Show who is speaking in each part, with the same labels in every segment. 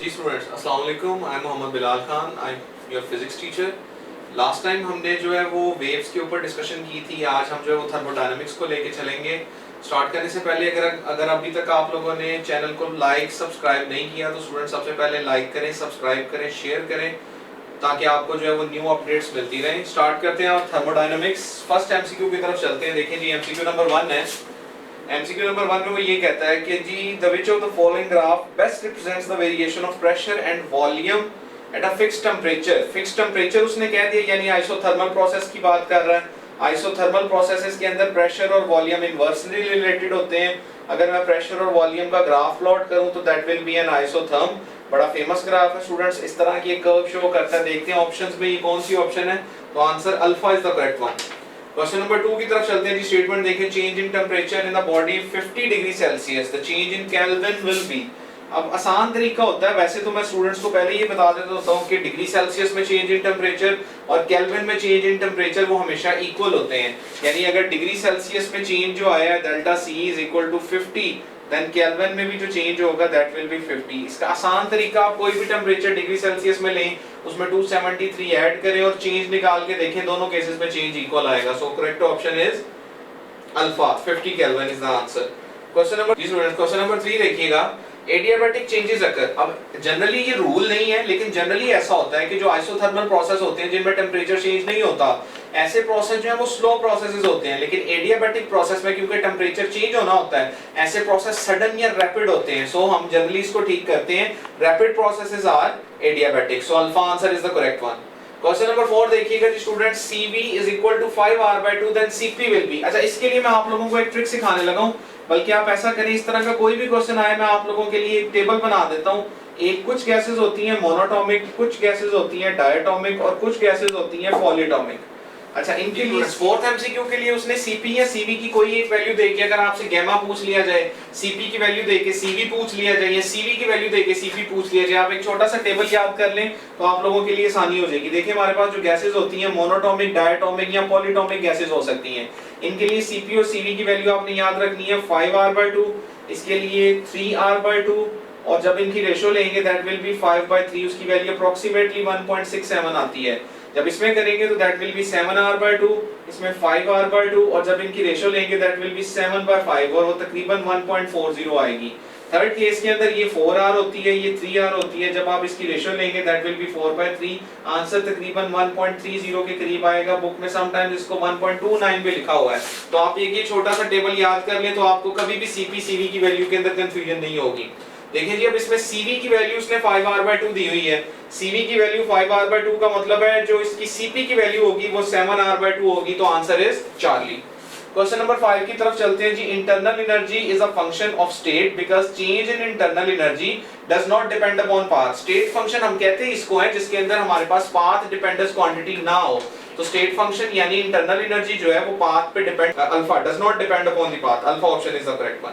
Speaker 1: जी students, अस्सलाम वालेकुम। I am Mohammad Bilal Khan, I am your physics teacher. Last time हमने जो है वो वेव्स के ऊपर डिस्कशन की थी। आज हम जो है वो थर्मोडायनामिक्स को लेके चलेंगे। स्टार्ट करने से पहले अगर अभी तक आप लोगों ने चैनल को लाइक सब्सक्राइब नहीं किया तो स्टूडेंट्स सबसे पहले लाइक करें, सब्सक्राइब करें, शेयर करें ताकि आपको जो है वो न्यू अपडेट्स मिलती रहें। स्टार्ट करते हैं और थर्मोडायनामिक्स फर्स्ट एमसीक्यू की तरफ चलते हैं। देखें जी, एमसीक्यू नंबर 1 है। एमसीक्यू नंबर 1 में वो ये कहता है कि जी the which of the following graph best represents the variation of pressure and volume at a fixed temperature. Fixed temperature उसने कह दिया, यानी आइसोथर्मल प्रोसेस की बात कर रहा है। आइसोथर्मल प्रोसेसेस के अंदर प्रेशर और वॉल्यूम इनवर्सली रिलेटेड होते हैं। अगर मैं प्रेशर और वॉल्यूम का ग्राफ प्लॉट करूं तो that will be an isotherm. बड़ा फेमस ग्राफ है स्टूडेंट्स, इस तरह की एक कर्व शो करता है। देखते हैं ऑप्शंस में ये कौन सी ऑप्शन है, तो answer alpha is the correct one. Question number 2 की तरफ चलते हैं जी। स्टेटमेंट देखें, change in temperature in the body 50 degree Celsius, the change in kelvin will be. अब आसान तरीका होता है, वैसे तो मैं स्टूडेंट्स को पहले ये बता देता होता हूँ कि डिग्री सेल्सियस में चेंज इन टेंपरेचर और केल्विन में चेंज इन टेंपरेचर वो हमेशा इक्वल होते हैं। यानी अगर डिग्री सेल्सियस में चेंज जो आया है delta C is equal to 50, then kelvin में भी जो चेंज होगा दैट विल बी 50। इसका आसान तरीका, आप कोई भी टेंपरेचर डिग्री सेल्सियस में लें, उसमें 273 ऐड करें और चेंज निकाल के देखें, दोनों केसेस में चेंज इक्वल आएगा। So correct option is alpha, 50 kelvin is the answer. Question number जी स्टूडेंट्स, क्वेश्चन नंबर 3 देखिएगा। Adiabatic changes occur. अब जनरली ये रूल नहीं है, लेकिन जनरली ऐसा होता है कि जो आइसोथर्मल प्रोसेस होते हैं जिनमें टेंपरेचर चेंज नहीं होता, ऐसे प्रोसेस जो है वो स्लो प्रोसेसेस होते हैं। लेकिन एडियाबैटिक प्रोसेस में क्योंकि टेंपरेचर चेंज होना होता है, ऐसे प्रोसेस सडन या रैपिड होते हैं। सो हम जनरली इसको ठीक करते हैं, rapid processes are adiabatic. So alpha answer is the correct one. Question number 4 देखिएगा जी student, CV is equal to 5R/2 then CP will be। अच्छा, इसके लिए मैं आप लोगों को एक ट्रिक सिखाने लगा हूं, बल्कि आप ऐसा करें, इस तरह का कोई भी क्वेश्चन आए मैं आप लोगों के लिए एक टेबल बना देता हूं। एक कुछ गैसेस होती हैं मोनोटॉमिक, कुछ गैसेस होती हैं डायटोमिक और कुछ गैसेस होती हैं पॉलीटॉमिक। अच्छा, इनके लिए फोर्थ एमसीक्यू के लिए उसने CP या CV की कोई एक वैल्यू देके, अगर आपसे गैमा पूछ लिया जाए, CP की वैल्यू देके CV पूछ लिया जाए, या CV की वैल्यू देके CP पूछ लिया जाए, आप एक छोटा सा टेबल याद कर लें तो आप लोगों के लिए आसानी हो जाएगी। देखिए हमारे पास जो गैसेस होती हैं मोनोटॉमिक, डायटोमिक या पॉलीटॉमिक गैसेस हो सकती हैं। इनके लिए CP और CV की वैल्यू आपने याद रखनी है 5R/2, इसके लिए 3R/2, और जब इनकी रेशो लेंगे दैट विल बी 5/3, उसकी वैल्यू अप्रोक्सीमेटली 1.67 आती है। जब इसमें करेंगे तो दैट विल बी 7R/2, इसमें 5R/2, और जब इनकी रेशो लेंगे दैट विल बी 7/5, और वो तकरीबन 1.40 आएगी। थर्ड केस के अंदर ये 4R होती है, ये 3R होती है, जब आप इसकी रेशो लेंगे दैट विल बी 4/3, आंसर तकरीबन 1.30 के करीब आएगा। बुक में समटाइम्स इसको 1.29 भी लिखा हुआ है। तो आप ये छोटा सा टेबल याद कर लें तो आपको कभी भी CP CV की वैल्यू के अंदर कंफ्यूजन नहीं होगी। देखिए जी, अब इसमें CV की वैल्यू उसने 5R/2 दी हुई है। CV की वैल्यू 5R/2 का मतलब है जो इसकी CP की वैल्यू होगी वो 7R/2 होगी, तो answer is Charlie. Question number 5 की तरफ चलते हैं जी। Internal energy is a function of state because change in internal energy does not depend upon path. State function हम कहते हैं इसको है जिसके अंदर हमारे पास पाथ डिपेंडेंस क्वांटिटी ना हो। तो स्टेट फंक्शन यानी इंटरनल एनर्जी जो है वो पाथ पे depend, alpha does not depend upon the path. Alpha option is the correct one.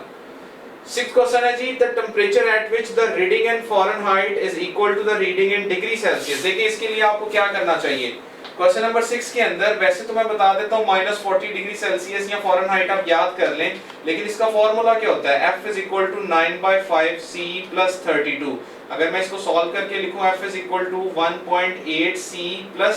Speaker 1: Sixth question है जी, the temperature at which the reading in Fahrenheit is equal to the reading in degree Celsius. देखिए इसके लिए आपको क्या करना चाहिए। Question number 6 के अंदर वैसे तो मैं बता देता हूं -40 डिग्री सेल्सियस या फ़ारेनहाइट आप याद कर लें, लेकिन इसका फार्मूला क्या होता है, F is equal to 9/5C plus 32। अगर मैं इसको सॉल्व करके लिखूं F is equal to 1.8C plus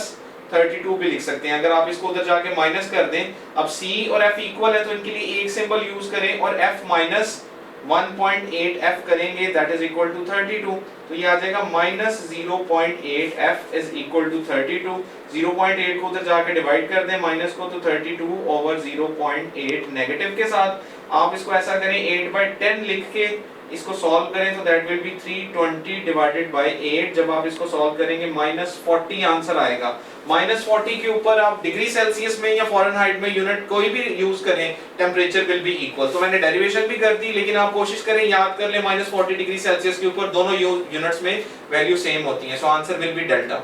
Speaker 1: 32 भी लिख सकते हैं। अगर आप इसको उधर जाके माइनस कर दें, अब C और F इक्वल है तो इनके लिए एक सिंबल यूज करें और F माइनस 1.8F करेंगे दैट इज इक्वल टू 32। तो ये आ जाएगा -0.8F इज इक्वल टू 32। 0.8 को उधर जाके डिवाइड कर दें माइनस को, तो 32 ओवर 0.8 नेगेटिव के साथ आप इसको ऐसा करें 8/10 लिख के इसको सॉल्व करें तो that will B 320 divided by 8। जब आप इसको सॉल्व करेंगे -40 आंसर आएगा। -40 के ऊपर आप डिग्री सेल्सियस में या फ़ारेनहाइट में यूनिट कोई भी यूज करें, टेंपरेचर विल बी इक्वल। तो मैंने डेरिवेशन भी कर दी, लेकिन आप कोशिश करें याद कर लें -40 डिग्री सेल्सियस के ऊपर दोनों यूनिट्स में वैल्यू सेम होती है। So answer will be delta.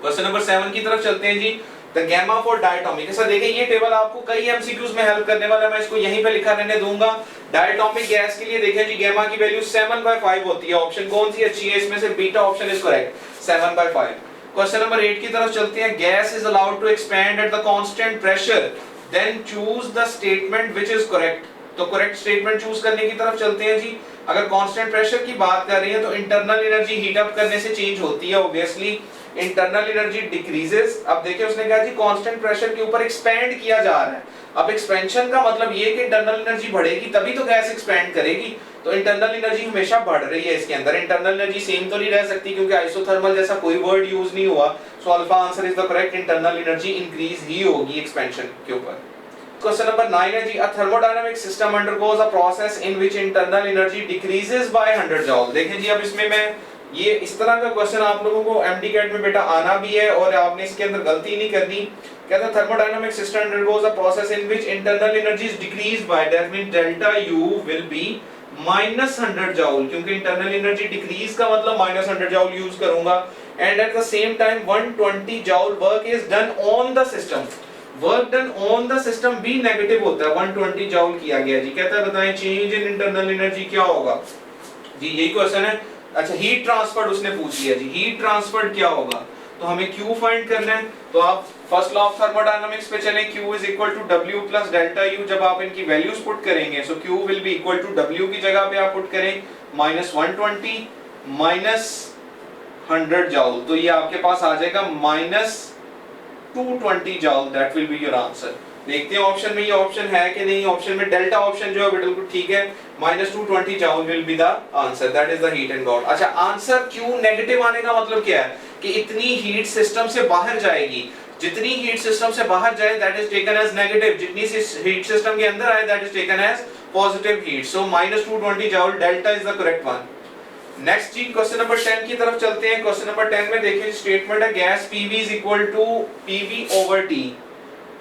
Speaker 1: Question number 7 की तरफ चलते हैं जी। The gamma for diatomic. ऐसा देखें ये टेबल आपको कई एमसीक्यूज में हेल्प करने वाला है, मैं इसको यहीं पे लिखा रहने दूंगा। डायटोमिक गैस के लिए देखें जी, गैमा की वैल्यू 7/5 होती है। ऑप्शन कौन सी अच्छी है इसमें से, beta option is correct, 7/5। Question number 8 की तरफ चलते हैं। Gas is allowed to expand at the constant pressure, then choose the statement which is correct. तो करेक्ट स्टेटमेंट चूज करने की तरफ चलते हैं जी। अगर कांस्टेंट प्रेशर की बात कर रही है तो इंटरनल एनर्जी हीट अप करने से चेंज होती है, ऑब्वियसली इंटरनल एनर्जी डिक्रीजेस। अब देखिए उसने कहा जी कांस्टेंट प्रेशर के ऊपर एक्सपेंड किया जा रहा है। अब एक्सपेंशन का मतलब ये कि इंटरनल एनर्जी बढ़ेगी तभी तो गैस एक्सपेंड करेगी, तो इंटरनल एनर्जी हमेशा बढ़ रही है इसके अंदर। इंटरनल एनर्जी सेम तो नहीं रह सकती क्योंकि आइसोथर्मल जैसा कोई वर्ड यूज नहीं हुआ, so alpha answer is the correct, internal energy increase ही होगी एक्सपेंशन के ऊपर। क्वेश्चन नंबर 9 है जी, a thermodynamic system undergoes a process in which internal energy decreases by 100 joule. देखें जी अब इसमें मैं ये इस तरह का क्वेश्चन आप लोगों को एमडी कैट में बेटा आना भी है और आपने इसके अंदर गलती नहीं करनी। कहता है thermodynamic system undergoes a process in which internal energy is decreased bye, that means delta U will be -100 joule, क्योंकि इंटरनल एनर्जी डिक्रीज का मतलब -100 जूल यूज करूंगा। And at the same time 120 joule work is done on the system. Work done on the system भी negative होता है, 120 joule किया गया जी। कहता है बताएं चेंज इन इंटरनल एनर्जी क्या होगा जी, यही क्वेश्चन है। अच्छा हीट ट्रांसफर्ड उसने पूछ लिया जी, हीट ट्रांसफर्ड क्या होगा, तो हमें Q फाइंड करना है। तो आप फर्स्ट लॉ ऑफ थर्मोडायनामिक्स पे चलें, Q is equal to W plus delta U। जब आप इनकी वैल्यूज पुट करेंगे so Q will be equal to W की जगह पे आप पुट करें -120 -100 जूल, तो ये आपके पास आ जाएगा -220 joule, that will be your answer. देखते हैं ऑप्शन में ये ऑप्शन है कि नहीं। ऑप्शन में डेल्टा ऑप्शन जो है बिल्कुल ठीक है, -220 joule will be the answer, that is the heat involved. अच्छा आंसर क्यों नेगेटिव आने का मतलब क्या है कि इतनी हीट सिस्टम से बाहर जाएगी, जितनी हीट सिस्टम से बाहर जाए that is taken as negative, जितनी हीट सिस्टम के अंदर आए that is taken as positive heat. So -220 joule delta is the correct one. Next जी क्वेश्चन नंबर 10 की तरफ चलते हैं। क्वेश्चन नंबर 10 में देखिए स्टेटमेंट है gas PV is equal to PV over T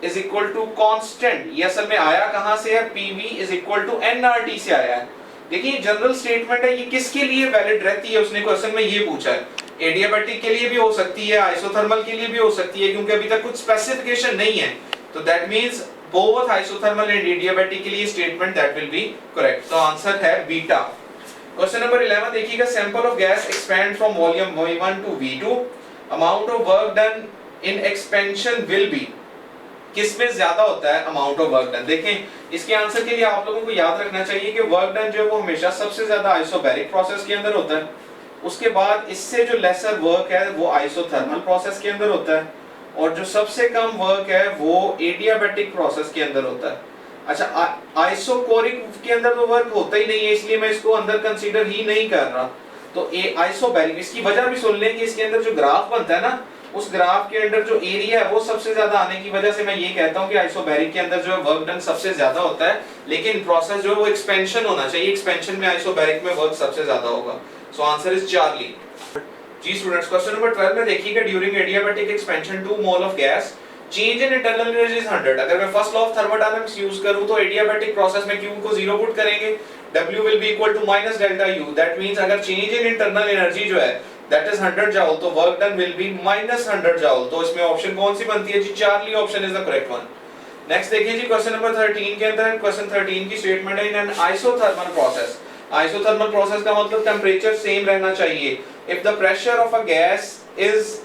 Speaker 1: is equal to constant. ये असल में आया कहां से है, PV is equal to nRT से आया है। देखिए जनरल स्टेटमेंट है, ये किसके लिए वैलिड रहती है, उसने क्वेश्चन में ये पूछा है। एडियाबैटिक के लिए भी हो सकती है, आइसोथर्मल के लिए भी हो सकती है, क्योंकि अभी तक कुछ स्पेसिफिकेशन नहीं है, तो that means both isothermal and adiabatic के लिए statement that will be correct. तो आंसर है बीटा। क्वेश्चन नंबर 11 देखिएगा, sample of gas expand from volume V1 to V2, amount of work done in expansion will be. किसमें ज्यादा होता है amount of work done. देखें इसके आंसर के लिए आप लोगों को याद रखना चाहिए कि वर्क डन जो है वो हमेशा सबसे ज्यादा आइसोबैरिक प्रोसेस के अंदर होता है, उसके बाद इससे जो लेसर वर्क है वो आइसोथर्मल प्रोसेस के अंदर होता है, और जो सबसे कम वर्क है वो एडियाबैटिक प्रोसेस के अंदर होता है। अच्छा आइसोकोरिक के अंदर तो वर्क होता ही नहीं है, इसलिए मैं इसको अंदर कंसीडर ही नहीं कर रहा। तो आइसोबैरिक, इसकी वजह भी सुन लें कि इसके अंदर जो ग्राफ बनता है ना, उस ग्राफ के अंदर जो एरिया है वो सबसे ज्यादा आने की वजह से मैं ये कहता हूं कि आइसोबैरिक के अंदर जो है वर्क डन सबसे ज्यादा होता है, लेकिन प्रोसेस जो है वो एक्सपेंशन होना चाहिए, एक्सपेंशन में आइसोबैरिक में वर्क सबसे ज्यादा होगा। So answer is Charlie. जी स्टूडेंट्स क्वेश्चन नंबर 12 में देखिएगा, during adiabatic expansion 2 mole of gas change in internal energy is 100। अगर मैं first law of thermodynamics use करूं तो एडियाबैटिक प्रोसेस में Q को 0 पुट करेंगे, W will be equal to minus delta U, that means अगर चेंज इन इंटरनल एनर्जी जो है दैट इज 100 जूल, तो work done will be -100 joule. तो इसमें ऑप्शन कौन सी बनती है जी, Charlie option is the correct one. Next देखिए जी क्वेश्चन नंबर 13 के अंदर, क्वेश्चन 13 की स्टेटमेंट है in an isothermal process. Isothermal process का मतलब टेंपरेचर सेम रहना चाहिए। If the pressure of a gas is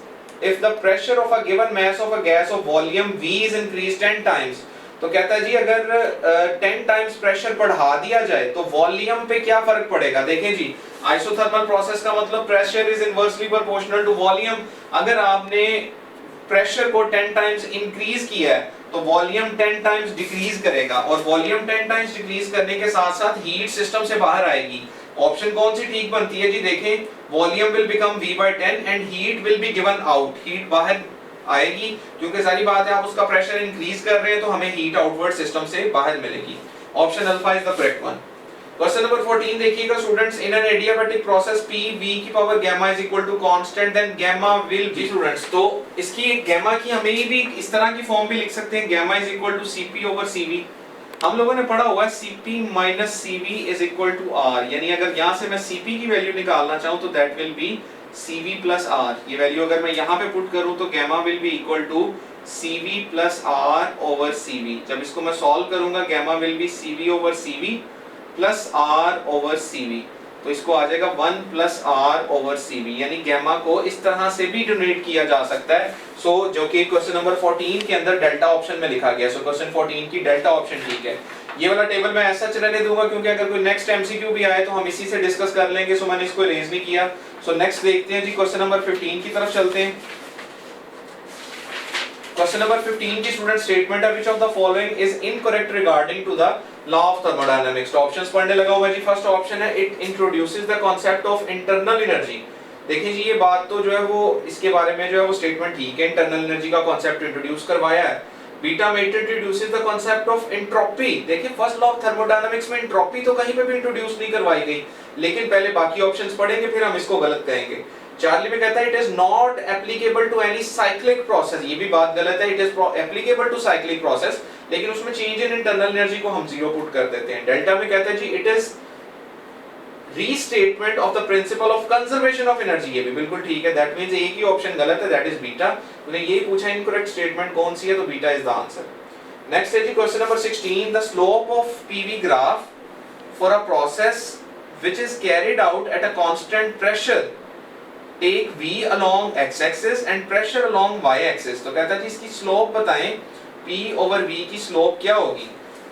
Speaker 1: if the pressure of a given mass of a gas of volume V is increased 10 times, तो कहता है जी अगर 10 times pressure बढ़ा दिया जाए तो वॉल्यूम पे क्या फर्क पड़ेगा। देखें जी आइसोथर्मल प्रोसेस का मतलब pressure is inversely proportional to volume. अगर आपने प्रेशर को 10 टाइम्स इंक्रीज किया है तो वॉल्यूम 10 टाइम्स डिक्रीज करेगा, और वॉल्यूम 10 टाइम्स डिक्रीज करने के साथ साथ हीट सिस्टम से बाहर आएगी। ऑप्शन कौन सी ठीक बनती है जी, देखें volume will become V/10 and heat will be given out. Heat बाहर आएगी क्योंकि सारी बात है आप उसका प्रेशर इंक्रीज कर रहे हैं, तो हमें हीट आउटवर्ड सिस्टम से बाहर मिलेगी। Option alpha is the correct one. Question number 14 देखिएगा students, in an adiabatic process P V की power gamma is equal to constant, then gamma will be. Students तो इसकी गामा की हमें भी इस तरह की फॉर्म भी लिख सकते हैं, gamma is equal to Cp/Cv। हम लोगों ने पढ़ा हुआ है Cp - Cv is equal to R, यानी अगर यहां से मैं Cp की वैल्यू निकालना चाहूं तो that will be Cv plus R। ये वैल्यू अगर मैं यहां पे पुट करूं तो gamma will be equal to Cv plus R over Cv। जब इसको मैं सॉल्व करूंगा gamma will be Cv over Cv plus R over Cv, तो इसको आ जाएगा 1 प्लस R ओवर Cv, यानी गामा को इस तरह से भी डिनोट किया जा सकता है। सो जो कि क्वेश्चन नंबर 14 के अंदर डेल्टा ऑप्शन में लिखा गया। सो क्वेश्चन 14 की डेल्टा ऑप्शन ठीक है। ये वाला टेबल मैं ऐसा रहने दूंगा क्योंकि अगर कोई नेक्स्ट एमसीक्यू भी आए तो हम इसी से डिस्कस कर लेंगे, सो मैंने इसको इरेज नहीं किया। सो नेक्स्ट देखते हैं जी, क्वेश्चन नंबर 15 की तरफ चलते हैं। क्वेश्चन नंबर 15 की स्टूडेंट स्टेटमेंट है, which of the following is incorrect regarding to the law of thermodynamics. तो ऑप्शंस पढ़ने लगा हुआ जी। फर्स्ट ऑप्शन है, it introduces the concept of internal energy. देखिए जी, ये बात तो जो है वो इसके बारे में जो है वो स्टेटमेंट ठीक है, इंटरनल एनर्जी का कांसेप्ट इंट्रोड्यूस करवाया है। बीटा में introduces the concept of entropy. देखिए फर्स्ट लॉ ऑफ थर्मोडायनामिक्स में एंट्रोपी तो कहीं पे भी इंट्रोड्यूस नहीं करवाई गई, लेकिन पहले बाकी ऑप्शंस पढ़ेंगे फिर हम इसको गलत कहेंगे। चार्ली में कहता है it is not applicable to any cyclic process. ये भी बात गलत है, it is applicable to cyclic process, लेकिन उसमें चेंज इन इंटरनल एनर्जी को हम जीरो पुट कर देते हैं। डेल्टा में कहता है जी it is restatement of the principle of conservation of energy. ये भी बिल्कुल ठीक है, दैट मींस एक ही ऑप्शन गलत है, दैट इज बीटा। तूने ये पूछा इनकरेक्ट स्टेटमेंट कौन सी है, तो beta is the answer. Next है जी question number 16, the slope of PV graph for a process which is carried out at a constant pressure take v along x axis and pressure along y axis। तो कहता है जी इसकी slope बताएं, p over v की slope क्या होगी।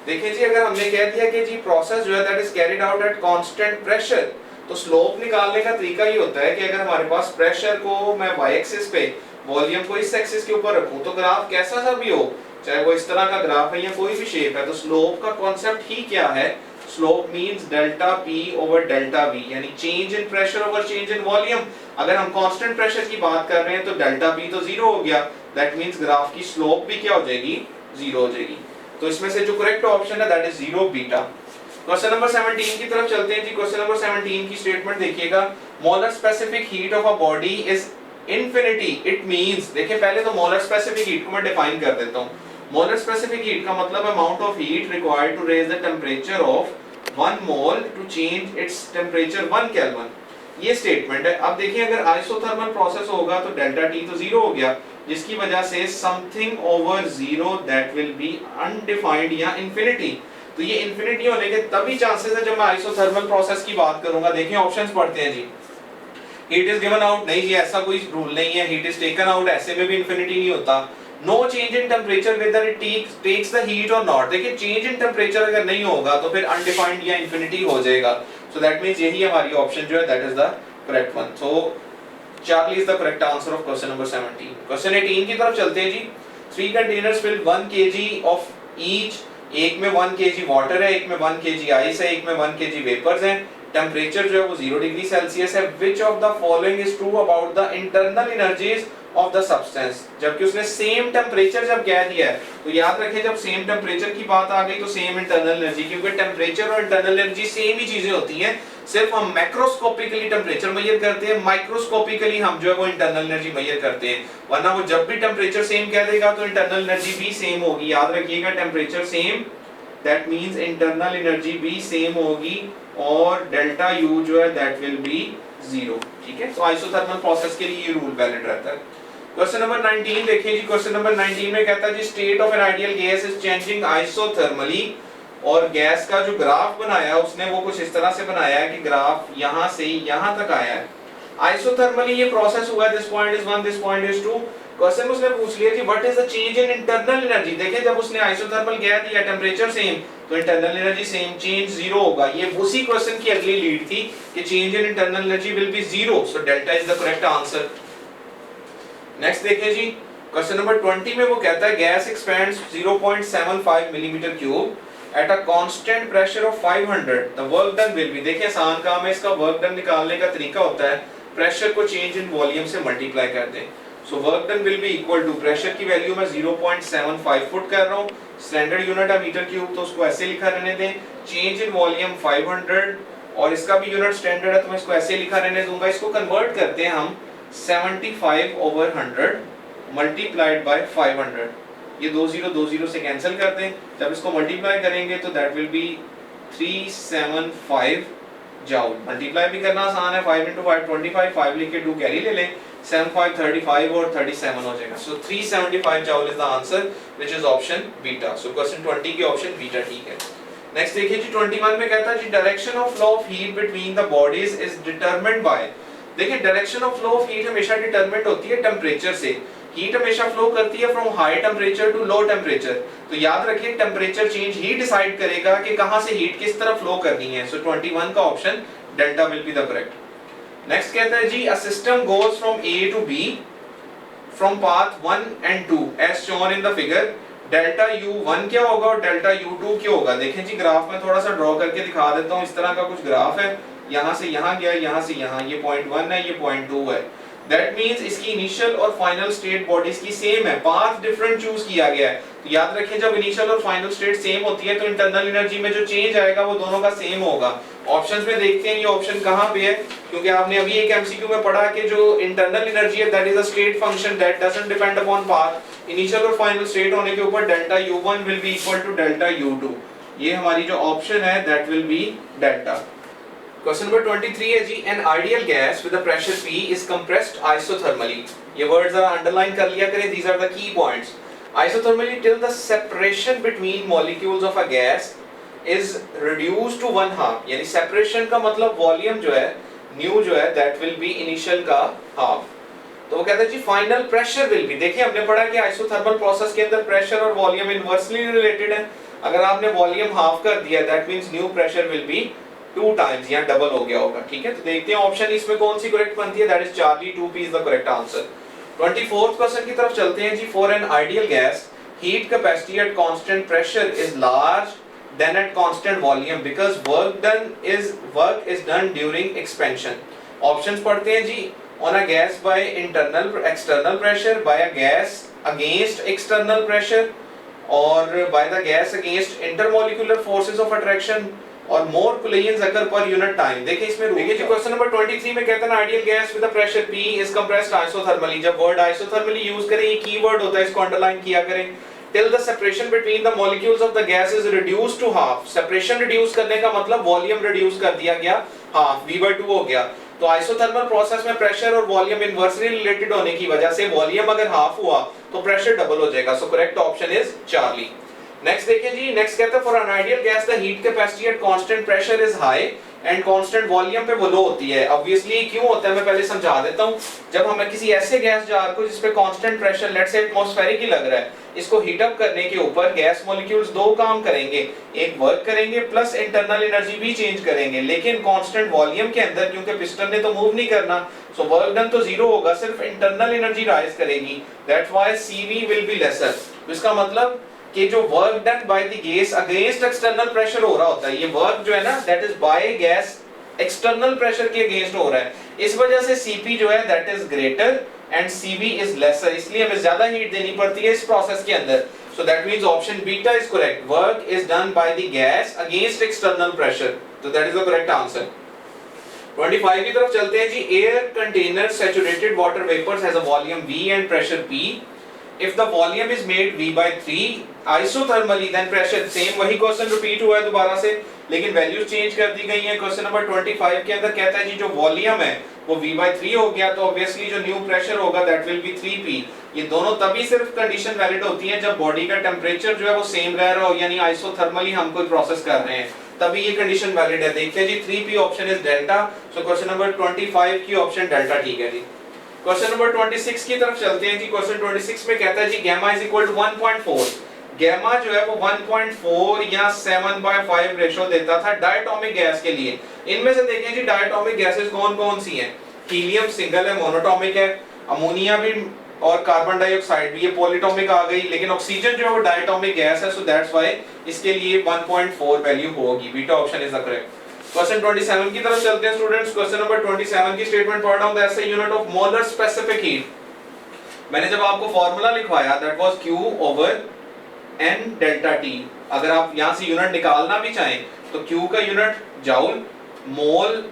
Speaker 1: देखिए जी, अगर हमने कह दिया कि जी प्रोसेस जो है that is carried out eight constant pressure, तो स्लोप निकालने का तरीका ये होता है कि अगर हमारे पास प्रेशर को मैं y एक्सिस पे, वॉल्यूम को इस एक्सिस के ऊपर रखूं, तो ग्राफ कैसा सा भी हो, चाहे वो इस तरह का ग्राफ है या कोई भी शेप है, तो स्लोप का कॉन्सेप्ट ही क्या है, slope means delta p over delta v, यानी change in pressure over change in volume. अगर हम कांस्टेंट प्रेशर की बात कर रहे हैं तो डेल्टा p तो जीरो हो गया, दैट मींस ग्राफ की स्लोप भी क्या हो जाएगी, जीरो हो जाएगी। तो इसमें से जो करेक्ट ऑप्शन है that is zero, beta. Question number 17 की तरफ चलते हैं जी। क्वेश्चन नंबर 17 की स्टेटमेंट देखिएगा, molar specific heat of a body is infinity. It means, देखिए पहले तो मोलर स्पेसिफिक हीट को मैं डिफाइन कर देता हूं। मोलर स्पेसिफिक हीट का मतलब है amount of heat required to raise the temperature of 1 mole to change its temperature 1 kelvin. ये स्टेटमेंट है। अब देखिए अगर आइसोथर्मल प्रोसेस होगा तो डेल्टा टी तो जीरो हो गया, जिसकी वजह से something over zero that will B undefined या इंफिनिटी। तो ये इंफिनिटी होने के तभी चांसेस है जब मैं आइसोथर्मल प्रोसेस की बात करूंगा। देखिए ऑप्शंस पढ़ते हैं जी। हीट इज गिवन आउट, नहीं जी ऐसा कोई रूल नहीं है। हीट इज टेकन आउट, ऐसे में भी इंफिनिटी नहीं होता। No change in temperature whether it takes the heat और नॉट। देखिए चेंज इन टेंपरेचर अगर नहीं होगा तो फिर अनडिफाइंड या इंफिनिटी हो जाएगा। सो दैट मींस यही हमारी ऑप्शन जो है that is the correct one. So Charlie is the correct answer of question number 17. Question 18 की तरफ चलते हैं जी। 3 containers filled 1 kg of each। एक में 1 kg वाटर है, एक में 1 kg आइस है, एक में 1 kg वेपर्स हैं। टेम्परेचर जो है वो 0 डिग्री सेल्सियस है। Which of the following is true about the internal energies of the substance। जबकि उसने सेम टेम्परेचर जब कह दिया है तो याद रखें जब सेम टेम्परेचर की बात आ गई तो सेम इंटरनल एनर्जी, क्योंकि टेम्परेचर और इंटरनल एनर्जी सेम ही चीजें होती हैं। सिर्फ हम मैक्रोस्कोपिकली टेंपरेचर मेजर करते हैं, माइक्रोस्कोपिकली हम जो है वो इंटरनल एनर्जी मेजर करते हैं। वरना वो जब भी टेंपरेचर सेम कह देगा तो इंटरनल एनर्जी भी सेम होगी। याद रखिएगा temperature same, that means internal energy भी सेम होगी और डेल्टा यू जो है दैट विल बी जीरो। ठीक है, तो आइसोथर्मल प्रोसेस के लिए ये रूल वैलिड रहता है। क्वेश्चन नंबर 19 देखिए जी। क्वेश्चन नंबर 19 में कहता है जी state of an ideal gas is changing isothermally. और गैस का जो ग्राफ बनाया उसने वो कुछ इस तरह से बनाया है कि ग्राफ यहाँ से यहाँ तक आया है। आइसोथर्मली ये प्रोसेस हुआ, this point is 1, this point is 2। Question उसने पूछ लिया कि what is the change in internal energy. देखिए जब उसने आइसोथर्मल कह दिया टेंपरेचर सेम तो internal energy same, change zero होगा। ये उसी क्वेश्चन की अगली लीड थी कि change in internal energy will be zero, so delta is the correct answer. Next देखिए जी। क्वेश्चन नंबर 20 में वो कहता है gas expends 0.75 millimetre cube at a constant pressure of 500 the work done will be। देखिए आसान काम है, इसका वर्क डन निकालने का तरीका होता है प्रेशर को चेंज इन वॉल्यूम से मल्टीप्लाई कर दें। So work done will be equal to, pressure की वैल्यू मैं 0.75 फुट कर रहा हूँ, स्टैंडर्ड यूनिट है मीटर क्यूब तो उसको ऐसे लिखा रहने दें। चेंज इन वॉल्यूम 500 और इसका भी यूनिट स्टैंडर्ड है तो मैं इसको ऐसे लिखा रहने दूंगा। इसको कन्वर्ट करते हैं हम 75/100 मल्टीप्लाइड बाय 500। ये 20 से कैंसिल कर दें, जब इसको मल्टीप्लाई करेंगे तो that will B 375 joule. Multiply भी करना आसान है, 5 × 5 25, 5 लिख के 2 कैरी ले लें, 7 5 35 और 37 हो जाएगा। सो 375 joule is the answer which is option beta. So question 20 की ऑप्शन बीटा ठीक है। नेक्स्ट देखिए जी 21 में कहता है जी direction of flow of heat between the bodies is determined by. देखिए direction of flow of heat हमेशा डिटरमिन्ड होती है टेंपरेचर से। हीट हमेशा फ्लो करती है from high temperature to low temperature, तो याद रखिए टेम्परेचर चेंज ही डिसाइड करेगा कि कहां से हीट किस तरफ फ्लो करनी है। सो 21 का option delta will be the correct. Next कहता है जी, a system goes from A to B from path 1 and 2 as shown in the figure, delta U1 क्या होगा और डेल्टा U2 क्या होगा। देखें जी ग्राफ में थोड़ा सा ड्रॉ करके दिखा देता हूं, इस तरह का कुछ ग्राफ है, यहां से यहां गया, यहां से यहां, ये पॉइंट 1 है, ये पॉइंट 2 है। दैट मींस इसकी इनिशियल और फाइनल स्टेट बॉडीज की सेम है, पाथ डिफरेंट चूज किया गया है। तो याद रखें जब इनिशियल और फाइनल स्टेट सेम होती है तो इंटरनल एनर्जी में जो चेंज आएगा वो दोनों का सेम होगा। ऑप्शंस में देखते हैं ये ऑप्शन कहां पे है, क्योंकि आपने अभी एक एमसीक्यू में पढ़ा कि जो इंटरनल एनर्जी है that is a state function that doesn't depend upon path. Initial और फाइनल स्टेट होने के ऊपर delta U1 will be equal to delta U2। ये हमारी जो ऑप्शन है that will be delta. Question number 23 है जी, an ideal gas with a pressure P is compressed isothermally. ये वर्ड्स जरा अंडरलाइन कर लिया करें, these are the key points. Isothermally till the separation between molecules of a gas is reduced to 1/2, यानी separation का मतलब वॉल्यूम जो है न्यू जो है दैट विल बी इनिशियल का हाफ। तो वो कहता है जी फाइनल प्रेशर विल बी, देखिए हमने पढ़ा कि आइसोथर्मल प्रोसेस के अंदर प्रेशर और वॉल्यूम इनवर्सली रिलेटेड है। अगर आपने वॉल्यूम हाफ कर दिया that means new pressure will be 2 times, या डबल हो गया होगा। ठीक है, तो देखते हैं ऑप्शन इसमें कौन सी करेक्ट बनती है, that is Charlie 2p is the correct answer. 24th question की तरफ चलते हैं जी, for an ideal gas heat capacity at constant pressure is large than at constant volume because work is done during expansion. Options पढ़ते हैं जी, on a gas by external pressure, by a gas against external pressure, or by the gas against intermolecular forces of attraction, और more collisions occur per unit time। देखिए इसमें देखिए जी question number 23 में कहता है ना ideal gas with a pressure P is compressed isothermally। जब वर्ड isothermally यूज करें, ये कीवर्ड होता है, इसको अंडरलाइन किया करें। till the separation between the molecules of the gas is reduced to half, separation reduce करने का मतलब वॉल्यूम रिड्यूस कर दिया गया, हाफ V/2 हो गया। तो आइसोथर्मल प्रोसेस में प्रेशर और वॉल्यूम इनवर्सली रिलेटेड होने की वजह से वॉल्यूम अगर हाफ हुआ तो प्रेशर डबल हो जाएगा। सो correct option is Charlie. Next देखिए जी, नेक्स्ट कहता है for an ideal gas the heat capacity at constant pressure is high and constant volume पे वो लो होती है। ऑब्वियसली क्यों होता है मैं पहले समझा देता हूं। जब हमें किसी ऐसे गैस जार को जिस पे constant pressure let's say atmospheric ही लग रहा है, इसको हीट अप करने के ऊपर गैस मॉलिक्यूल्स दो काम करेंगे, एक वर्क करेंगे प्लस इंटरनल एनर्जी भी चेंज करेंगे, लेकिन कांस्टेंट वॉल्यूम के अंदर क्योंकि पिस्टन ने तो मूव नहीं करना, सो वर्क डन तो जीरो होगा, सिर्फ इंटरनल एनर्जी राइज करेगी। That's why CV will be lesser. तो इसका मतलब कि जो work done by the gas against external pressure हो रहा होता है, ये वर्क जो है ना that is by gas external pressure के अगेंस्ट हो रहा है, इस वजह से CP जो है that is greater and CV is lesser, इसलिए हमें ज्यादा हीट देनी पड़ती है इस प्रोसेस के अंदर। So that means option beta is correct, work is done by the gas against external pressure, तो that is the correct answer. 25 की तरफ चलते हैं जी, air container saturated water vapours has a volume V and pressure P। if the volume is made V/3 isothermally then pressure same, वही question repeat हुआ है दोबारा से, लेकिन वैल्यूज चेंज कर दी गई हैं। क्वेश्चन नंबर 25 के अंदर कहता है जी जो वॉल्यूम है वो V/3 हो गया, तो ऑब्वियसली जो न्यू प्रेशर होगा दैट विल बी 3P। ये दोनों तभी सिर्फ कंडीशन वैलिड होती है जब बॉडी का टेम्परेचर जो है वो सेम रह रहा हो, यानी आइसोथर्मली हम कोई प्रोसेस कर रहे हैं, तभी ये कंडीशन वैलिड है। देखते हैं जी 3P option is delta. So question number 25 की ऑप्शन डेल्टा ठीक है जी। क्वेश्चन नंबर 26 की तरफ चलते हैं जी। क्वेश्चन 26 में कहता है जी gamma is equal to 1.4। Gamma जो है वो 1.4 या 7/5 रेशो देता था डायटोमिक गैस के लिए। इनमें से देखें जी डायटोमिक गैसेस कौन कौन सी हैं। हीलियम सिंगल है, मोनोटोमिक है, अमोनिया भी और कार्बन डाइऑक्साइड भी, ये पॉलीटोमिक आ गई, लेकिन ऑक्सीजन जो है वो डायटोमिक गैस है, सो दैट्स व्हाई इसके लिए 1.4 वैल्यू होगी। Beta option is the correct. Question 27 की तरफ चलते हैं स्टूडेंट्स। क्वेश्चन नंबर 27 की स्टेटमेंट पढ़ रहा हूं, the SI unit of molar specific heat. मैंने जब आपको फार्मूला लिखवाया that was Q over N delta T। अगर आप यहां से यूनिट निकालना भी चाहें तो Q का यूनिट जूल, मोल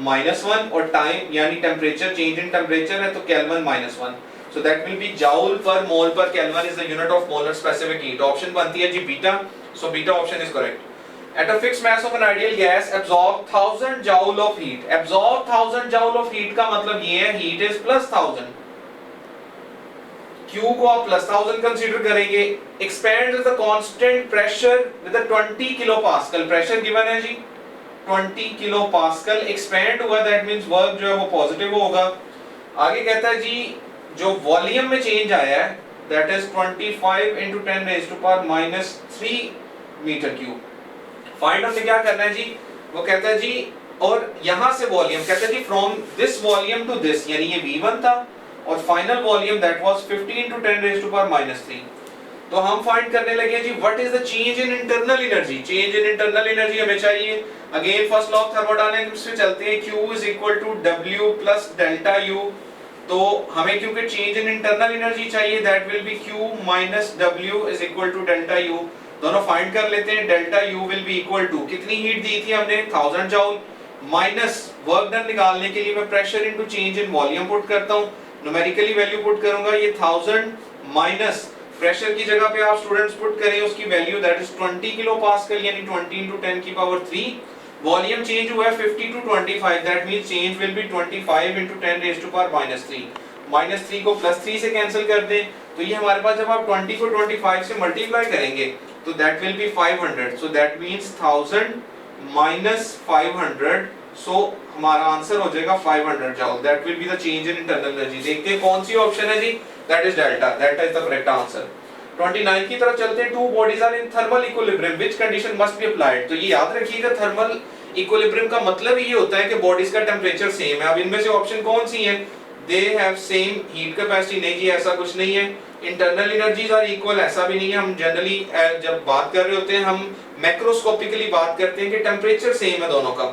Speaker 1: -1 और टाइम यानी टेम्परेचर, चेंज इन टेम्परेचर है तो kelvin -1, so that will be joule per mole per kelvin is the unit of molar specific heat. Option बनती है जी beta, so beta option is correct. At a fixed mass of an ideal gas absorb 1000 joule of heat। absorb 1000 joule of heat का मतलब ये है heat is plus 1000, Q को आप plus 1000 consider करेंगे। expand the constant pressure with a 20 kilopascal, pressure given है जी 20 kilopascal, expand हुआ, that means work जो है वो पॉजिटिव होगा। आगे कहता है जी जो वॉल्यूम में चेंज आया है that is 25 into 10 raised to power -3 metre cube. Find हमने क्या करना है जी, वो कहता है जी, और यहां से वॉल्यूम कहता है जी from this volume to this, यानी ये V1 था और final volume that was 50 into 10 raised to power -3। तो हम फाइंड करने लगे जी what is the change in internal energy. Change in internal energy हमें चाहिए, again first law of thermodynamics से चलते हैं, Q is equal to W plus delta U। तो हमें क्योंकि चेंज इन इंटरनल एनर्जी चाहिए that will be Q minus W is equal to delta U। दोनों फाइंड कर लेते हैं, delta U will be equal to, कितनी हीट दी थी हमने 1000 जूल, माइनस वर्क डन निकालने के लिए मैं pressure into change in volume put करता हूं, न्यूमेरिकली वैल्यू पुट करूंगा, ये 1000 माइनस प्रेशर की जगह पे आप स्टूडेंट्स पुट करें उसकी value that is 20 kilo pascal, यानी 20 into 10 की पावर 3। वॉल्यूम चेंज हुआ है 50 to 25, that means change will be 25 into 10 raised to power -3। -3 को +3 से कैंसिल कर दें, तो ये हमारे पास जब आप 20 को 25 से मल्टीप्लाई करेंगे तो that will be 500, so that means 1000 minus 500, सो हमारा आंसर हो जाएगा 500 joule, that will be the change in internal energy. देखते हैं कौन सी ऑप्शन है जी, that is delta, that is the correct answer. 29 की तरफ चलते हैं, two bodies are in thermal equilibrium which condition must be applied. तो ये याद रखिएगा थर्मल इक्विलिब्रियम का मतलब ये होता है कि बॉडीज का टेंपरेचर सेम है। अब इनमें से ऑप्शन कौन सी है, दे हैव सेम हीट कैपेसिटी, नहीं जी ऐसा कुछ नहीं है। इंटरनल एनर्जीज आर इक्वल, ऐसा भी नहीं है। हम जनरली जब बात कर रहे होते हैं हम मैक्रोस्कोपिकली बात करते हैं कि टेंपरेचर सेम है दोनों का,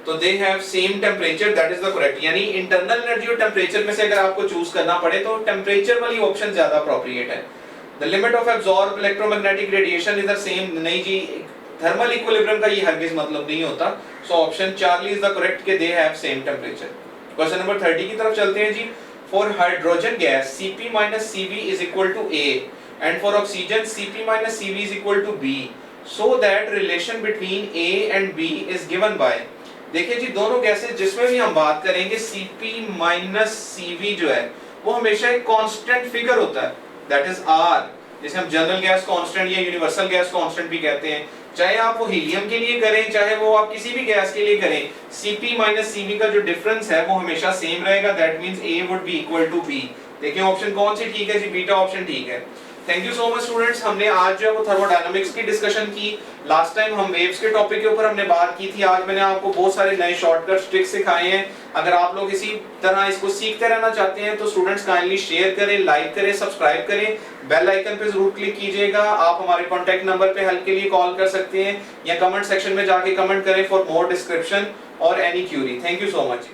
Speaker 1: तो दे have same temperature, that is the correct. यानी इंटरनल एनर्जी और टेंपरेचर में से अगर आपको चूज करना पड़े तो टेंपरेचर वाली ऑप्शन ज्यादा अप्रोप्रिएट है। The limit of absorb electromagnetic radiation is the same, नहीं जी थर्मल इक्विलिब्रियम का ये हरगिज मतलब नहीं होता। So option Charlie is the correct के they have same temperature. Question number 30 की तरफ चलते हैं जी। For hydrogen gas Cp minus Cv is equal to A and for oxygen Cp minus Cv is equal to B, so that relation between A and B is given by। देखिए जी दोनों gases जिसमें भी हम बात करेंगे Cp minus Cv जो है वो हमेशा एक कांस्टेंट फिगर होता है, दैट इज R, जिसे हम जनरल गैस कांस्टेंट या यूनिवर्सल गैस कांस्टेंट भी कहते हैं। चाहे आप वो हीलियम के लिए करें चाहे वो आप किसी भी गैस के लिए करें, Cp minus Cv का जो डिफरेंस है वो हमेशा सेम रहेगा, that means A would be equal to B। देखिए ऑप्शन कौन सी ठीक है जी, बीटा ऑप्शन ठीक है। Thank you so much students, हमने आज जो है वो थर्मोडायनामिक्स की डिस्कशन की। लास्ट टाइम हम वेव्स के टॉपिक के ऊपर हमने बात की थी, आज मैंने आपको बहुत सारे नए शॉर्टकट ट्रिक्स सिखाए हैं। अगर आप लोग इसी तरह इसको सीखते रहना चाहते हैं तो स्टूडेंट्स काइंडली शेयर करें, लाइक करें, सब्सक्राइब करें, बेल आइकन पे जरूर क्लिक कीजिएगा। आप हमारे कॉन्टैक्ट नंबर पे हेल्प के लिए कॉल कर सकते हैं या कमेंट सेक्शन में जाके कमेंट करें फॉर मोर डिस्क्रिप्शन और any Curie. Thank you so much.